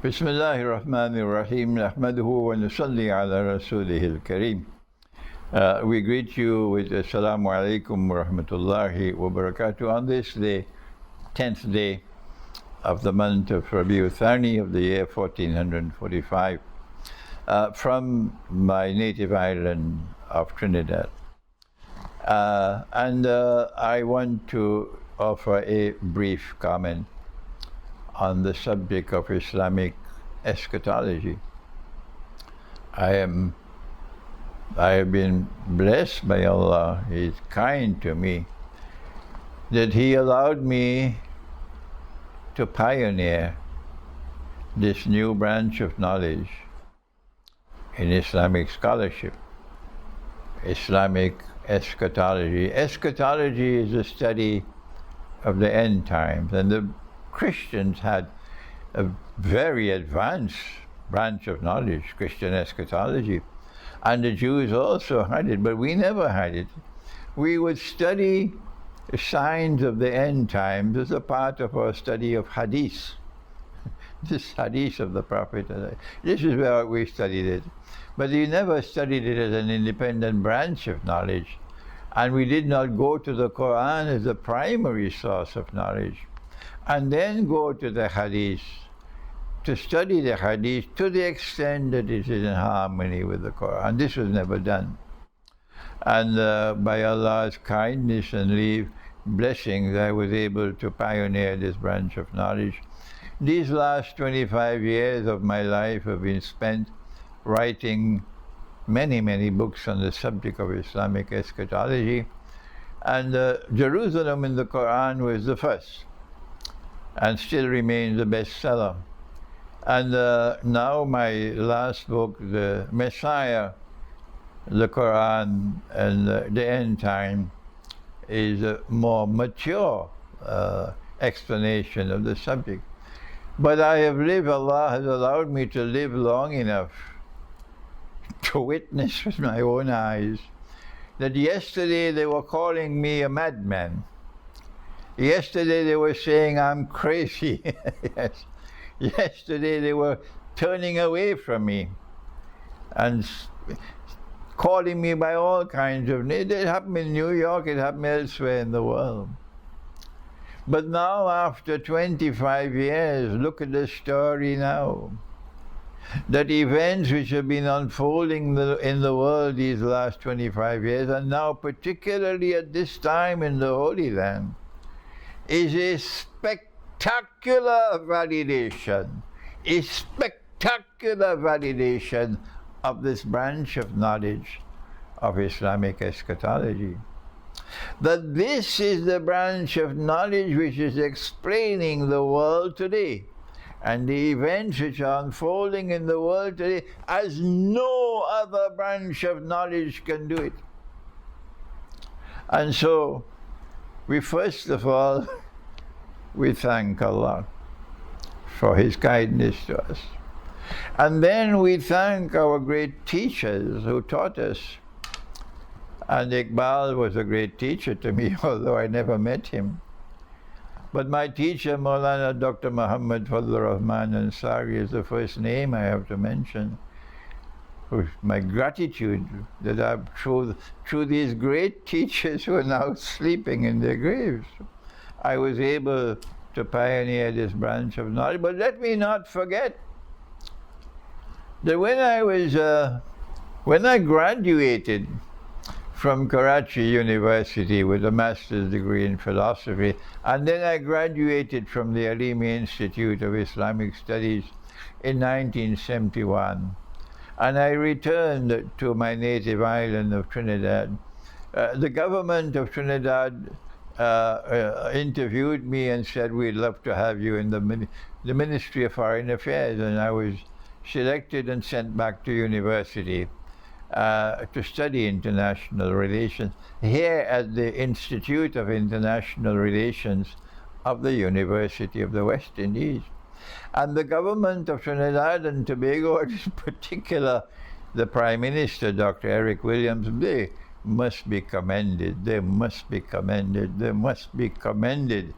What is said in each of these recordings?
بسم الله الرحمن الرحيم نحمده ونصلي على رسوله الكريم. We greet you with Assalamu alaikum wa rahmatullahi wa barakatuh on this day, 10th day of the month of Rabiul Thani of the year 1445, from my native island of Trinidad. I want to offer a brief comment on the subject of Islamic eschatology. I have been blessed by Allah. He is kind to me that He allowed me to pioneer this new branch of knowledge in Islamic scholarship, Islamic eschatology. Eschatology is the study of the end times, and the Christians had a very advanced branch of knowledge, Christian eschatology, and the Jews also had it, but we never had it. We would study the signs of the end times as a part of our study of hadith, this hadith of the Prophet. This is where we studied it, but we never studied it as an independent branch of knowledge, and we did not go to the Quran as the primary source of knowledge, and then go to the hadith to study the hadith to the extent that it is in harmony with the Quran. This was never done. And by Allah's kindness and blessings, I was able to pioneer this branch of knowledge. These last 25 years of my life have been spent writing many books on the subject of Islamic eschatology. And Jerusalem in the Quran was the first, and still remains the bestseller. And now my last book, The Messiah, the Quran, and the End Time, is a more mature explanation of the subject. But I have lived, Allah has allowed me to live long enough to witness with my own eyes that yesterday they were calling me a madman. Yesterday they were saying I'm crazy. Yes. Yesterday they were turning away from me and calling me by all kinds of names. It happened in New York, it happened elsewhere in the world. But now, after 25 years, look at the story now. That events which have been unfolding in the world these last 25 years, and now particularly at this time in the Holy Land, is a spectacular validation of this branch of knowledge of Islamic eschatology. That this is the branch of knowledge which is explaining the world today and the events which are unfolding in the world today as no other branch of knowledge can do it. And so, we first of all, we thank Allah for His kindness to us. And then we thank our great teachers who taught us. And Iqbal was a great teacher to me, although I never met him. But my teacher, Maulana Dr. Muhammad Fadlur Rahman Ansari, is the first name I have to mention. With my gratitude that I've through these great teachers who are now sleeping in their graves, I was able to pioneer this branch of knowledge. But let me not forget that when I graduated from Karachi University with a master's degree in philosophy, and then I graduated from the Alimi Institute of Islamic Studies in 1971, and I returned to my native island of Trinidad. The government of Trinidad interviewed me and said, we'd love to have you in the Ministry of Foreign Affairs, and I was selected and sent back to university to study international relations here at the Institute of International Relations of the University of the West Indies. And the government of Trinidad and Tobago, in particular the Prime Minister, Dr. Eric Williams, they must be commended. They must be commended. They must be commended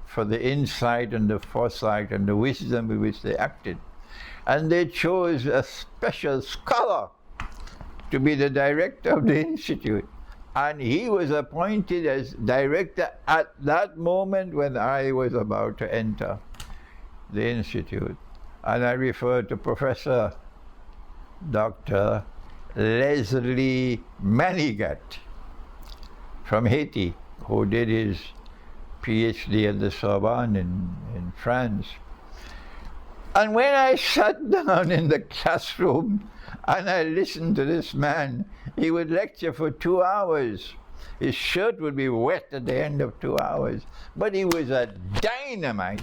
for the insight and the foresight and the wisdom with which they acted. And they chose a special scholar to be the director of the institute. And he was appointed as director at that moment when I was about to enter the institute. And I refer to Professor Dr. Leslie Manigat from Haiti, who did his PhD at the Sorbonne in France. And when I sat down in the classroom and I listened to this man, he would lecture for 2 hours. His shirt would be wet at the end of 2 hours, but he was a dynamite.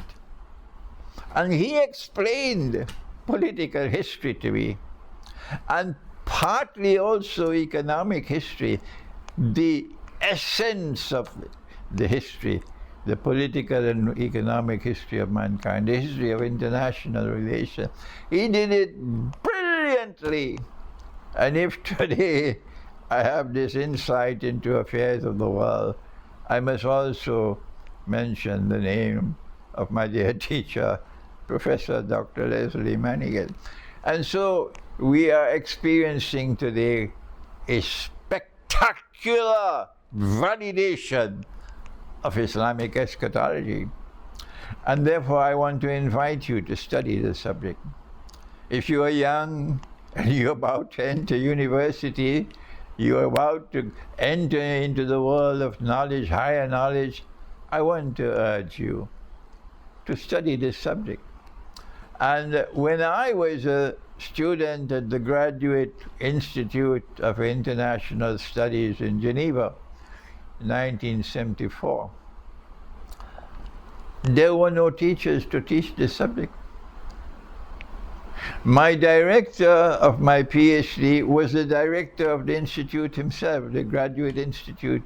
And he explained political history to me, and partly also economic history, the essence of the history, the political and economic history of mankind, the history of international relations. He did it brilliantly. And if today I have this insight into affairs of the world, I must also mention the name of my dear teacher, Professor Dr. Leslie Manigat. And so we are experiencing today a spectacular validation of Islamic eschatology. And therefore I want to invite you to study the subject. If you are young and you're about to enter university, you're about to enter into the world of knowledge, higher knowledge, I want to urge you to study this subject. And when I was a student at the Graduate Institute of International Studies in Geneva, 1974, there were no teachers to teach this subject. My director of my PhD was the director of the institute himself, the Graduate Institute,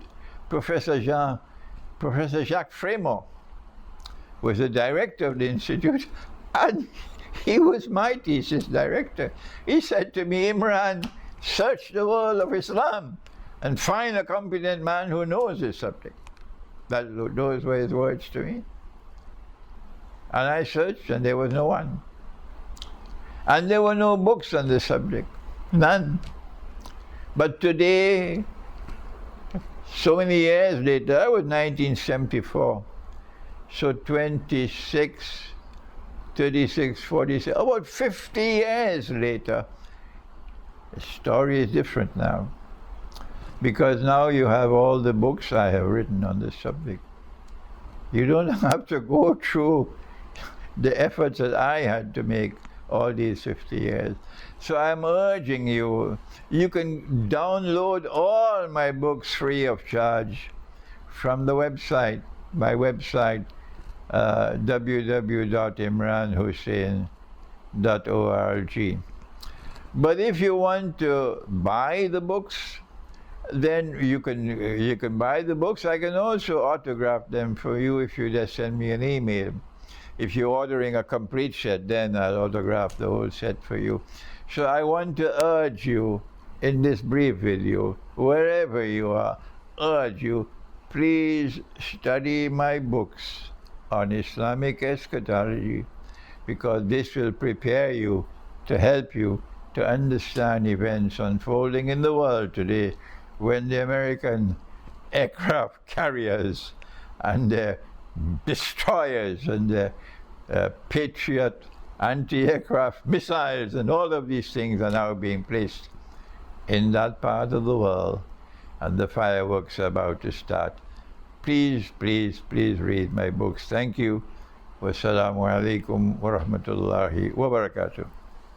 Professor Jacques Frémont was the director of the institute, and he was my thesis director. He said to me, Imran, search the world of Islam and find a competent man who knows this subject. Those were his words to me. And I searched, and there was no one. And there were no books on the subject, none. But today, so many years later, that was 1974, so 26, 36, 46, about 50 years later, the story is different now. Because now you have all the books I have written on this subject. You don't have to go through the efforts that I had to make all these 50 years. So I'm urging you, you can download all my books free of charge from the website, my website, www.imranhussain.org. But if you want to buy the books, then you can buy the books. I can also autograph them for you if you just send me an email. If you're ordering a complete set, then I'll autograph the whole set for you. So I want to urge you in this brief video, wherever you are, urge you, please study my books on Islamic eschatology, because this will prepare you to help you to understand events unfolding in the world today, when the American aircraft carriers and their destroyers and their Patriot anti-aircraft missiles and all of these things are now being placed in that part of the world, and the fireworks are about to start. Please, please, please read my books. Thank you. Wassalamu alaikum wa rahmatullahi wa barakatuh.